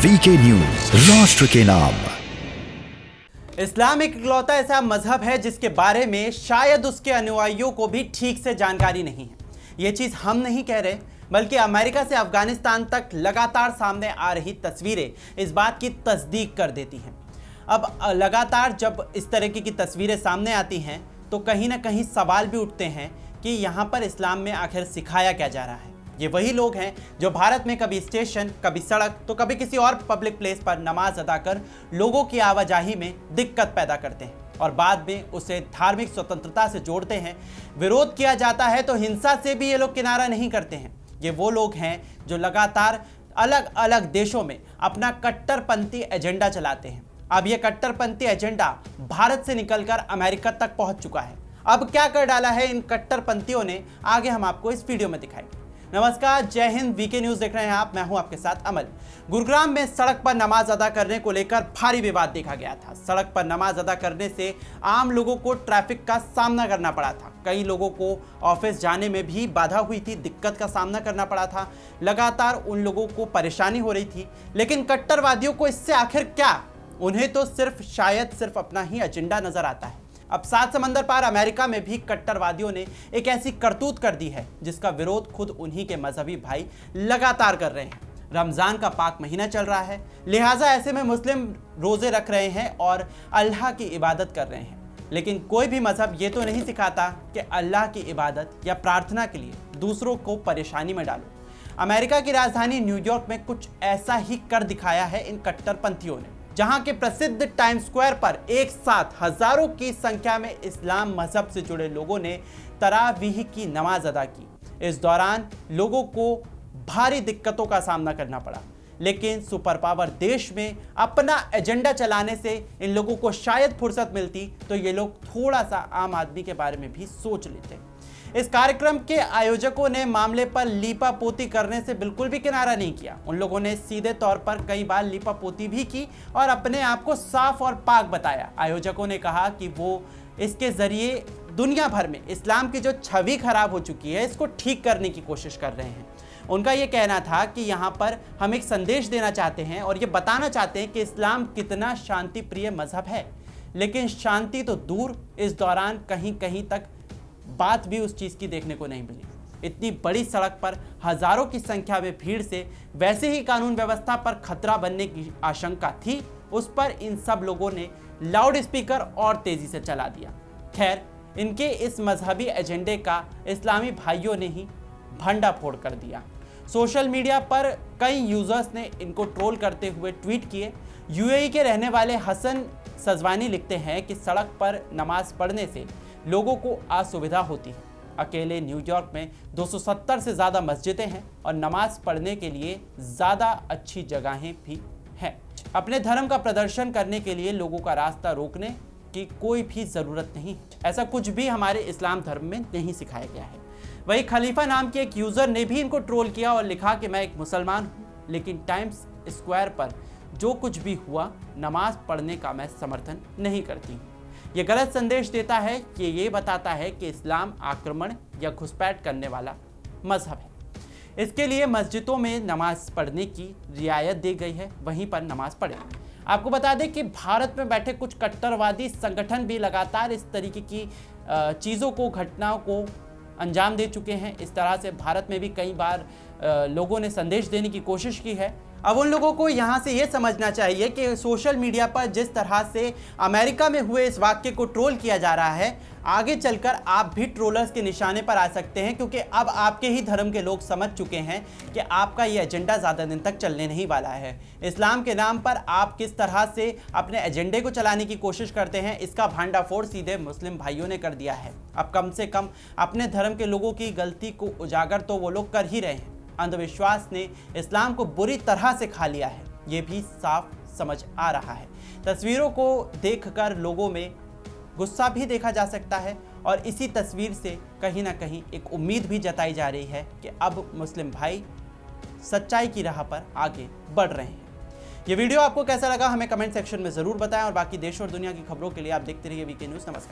VK news, राष्ट्र के नाम। इस्लाम एक इकलौता ऐसा मजहब है जिसके बारे में शायद उसके अनुयायियों को भी ठीक से जानकारी नहीं है। ये चीज हम नहीं कह रहे, बल्कि अमेरिका से अफगानिस्तान तक लगातार सामने आ रही तस्वीरें इस बात की तस्दीक कर देती हैं। अब लगातार जब इस तरीके की तस्वीरें सामने आती हैं तो कहीं ना कहीं सवाल भी उठते हैं कि यहाँ पर इस्लाम में आखिर सिखाया क्या जा रहा है। ये वही लोग हैं जो भारत में कभी स्टेशन, कभी सड़क, तो कभी किसी और पब्लिक प्लेस पर नमाज अदा कर लोगों की आवाजाही में दिक्कत पैदा करते हैं और बाद में उसे धार्मिक स्वतंत्रता से जोड़ते हैं। विरोध किया जाता है तो हिंसा से भी ये लोग किनारा नहीं करते हैं। ये वो लोग हैं जो लगातार अलग अलग देशों में अपना कट्टरपंथी एजेंडा चलाते हैं। अब ये कट्टरपंथी एजेंडा भारत से निकलकर अमेरिका तक पहुंच चुका है। अब क्या कर डाला है इन कट्टरपंथियों ने, आगे हम आपको इस वीडियो में दिखाएंगे। नमस्कार, जय हिंद, वीके न्यूज देख रहे हैं आप। मैं हूं आपके साथ अमल। गुरुग्राम में सड़क पर नमाज अदा करने को लेकर भारी विवाद देखा गया था। सड़क पर नमाज अदा करने से आम लोगों को ट्रैफिक का सामना करना पड़ा था। कई लोगों को ऑफिस जाने में भी बाधा हुई थी, दिक्कत का सामना करना पड़ा था। लगातार उन लोगों को परेशानी हो रही थी। लेकिन कट्टरवादियों को इससे आखिर क्या? उन्हें तो सिर्फ अपना ही एजेंडा नजर आता है। अब 7 समंदर पार अमेरिका में भी कट्टरवादियों ने एक ऐसी करतूत कर दी है जिसका विरोध खुद उन्हीं के मजहबी भाई लगातार कर रहे हैं। रमजान का पाक महीना चल रहा है, लिहाजा ऐसे में मुस्लिम रोजे रख रहे हैं और अल्लाह की इबादत कर रहे हैं। लेकिन कोई भी मजहब ये तो नहीं सिखाता कि अल्लाह की इबादत या प्रार्थना के लिए दूसरों को परेशानी में डालो। अमेरिका की राजधानी न्यूयॉर्क में कुछ ऐसा ही कर दिखाया है इन कट्टरपंथियों ने, जहां के प्रसिद्ध टाइम्स स्क्वायर पर एक साथ हजारों की संख्या में इस्लाम मजहब से जुड़े लोगों ने तरावीह की नमाज अदा की। इस दौरान लोगों को भारी दिक्कतों का सामना करना पड़ा, लेकिन सुपर पावर देश में अपना एजेंडा चलाने से इन लोगों को शायद फुर्सत मिलती तो ये लोग थोड़ा सा आम आदमी के बारे में भी सोच लेते। इस कार्यक्रम के आयोजकों ने मामले पर लीपापोती करने से बिल्कुल भी किनारा नहीं किया। उन लोगों ने सीधे तौर पर कई बार लीपापोती भी की और अपने आप को साफ और पाक बताया। आयोजकों ने कहा कि वो इसके जरिए दुनिया भर में इस्लाम की जो छवि खराब हो चुकी है इसको ठीक करने की कोशिश कर रहे हैं। उनका ये कहना था कि यहाँ पर हम एक संदेश देना चाहते हैं और ये बताना चाहते हैं कि इस्लाम कितना शांति प्रिय मजहब है। लेकिन शांति तो दूर, इस दौरान कहीं कहीं तक बात भी उस चीज़ की देखने को नहीं मिली। इतनी बड़ी सड़क पर हजारों की संख्या में भीड़ से वैसे ही कानून व्यवस्था पर खतरा बनने की आशंका थी, उस पर इन सब लोगों ने लाउड स्पीकर और तेजी से चला दिया। खैर, इनके इस मजहबी एजेंडे का इस्लामी भाइयों ने ही भंडाफोड़ कर दिया। सोशल मीडिया पर कई यूजर्स ने इनको ट्रोल करते हुए ट्वीट किए। यूएई के रहने वाले हसन सजवानी लिखते हैं कि सड़क पर नमाज पढ़ने से लोगों को असुविधा होती है। अकेले न्यूयॉर्क में 270 से ज़्यादा मस्जिदें हैं और नमाज पढ़ने के लिए ज़्यादा अच्छी जगहें भी हैं। अपने धर्म का प्रदर्शन करने के लिए लोगों का रास्ता रोकने की कोई भी ज़रूरत नहीं। ऐसा कुछ भी हमारे इस्लाम धर्म में नहीं सिखाया गया है। वही खलीफा नाम के एक यूज़र ने भी इनको ट्रोल किया और लिखा कि मैं एक मुसलमान हूँ, लेकिन टाइम्स स्क्वायर पर जो कुछ भी हुआ, नमाज पढ़ने का मैं समर्थन नहीं करती हूँ। ये गलत संदेश देता है कि ये बताता है कि इस्लाम आक्रमण या घुसपैठ करने वाला मजहब है। इसके लिए मस्जिदों में नमाज पढ़ने की रियायत दी गई है, वहीं पर नमाज पढ़ें। आपको बता दें कि भारत में बैठे कुछ कट्टरवादी संगठन भी लगातार इस तरीके की चीज़ों को, घटनाओं को अंजाम दे चुके हैं। इस तरह से भारत में भी कई बार लोगों ने संदेश देने की कोशिश की है। अब उन लोगों को यहाँ से ये समझना चाहिए कि सोशल मीडिया पर जिस तरह से अमेरिका में हुए इस वाक्य को ट्रोल किया जा रहा है, आगे चलकर आप भी ट्रोलर्स के निशाने पर आ सकते हैं, क्योंकि अब आपके ही धर्म के लोग समझ चुके हैं कि आपका ये एजेंडा ज़्यादा दिन तक चलने नहीं वाला है। इस्लाम के नाम पर आप किस तरह से अपने एजेंडे को चलाने की कोशिश करते हैं, इसका भांडाफोड़ सीधे मुस्लिम भाइयों ने कर दिया है। अब कम से कम अपने धर्म के लोगों की गलती को उजागर तो वो लोग कर ही रहे हैं। अंधविश्वास ने इस्लाम को बुरी तरह से खा लिया है, ये भी साफ समझ आ रहा है। तस्वीरों को देखकर लोगों में गुस्सा भी देखा जा सकता है और इसी तस्वीर से कहीं ना कहीं एक उम्मीद भी जताई जा रही है कि अब मुस्लिम भाई सच्चाई की राह पर आगे बढ़ रहे हैं। ये वीडियो आपको कैसा लगा हमें कमेंट सेक्शन में ज़रूर बताएं और बाकी देश और दुनिया की खबरों के लिए आप देखते रहिए वीके न्यूज़। नमस्कार।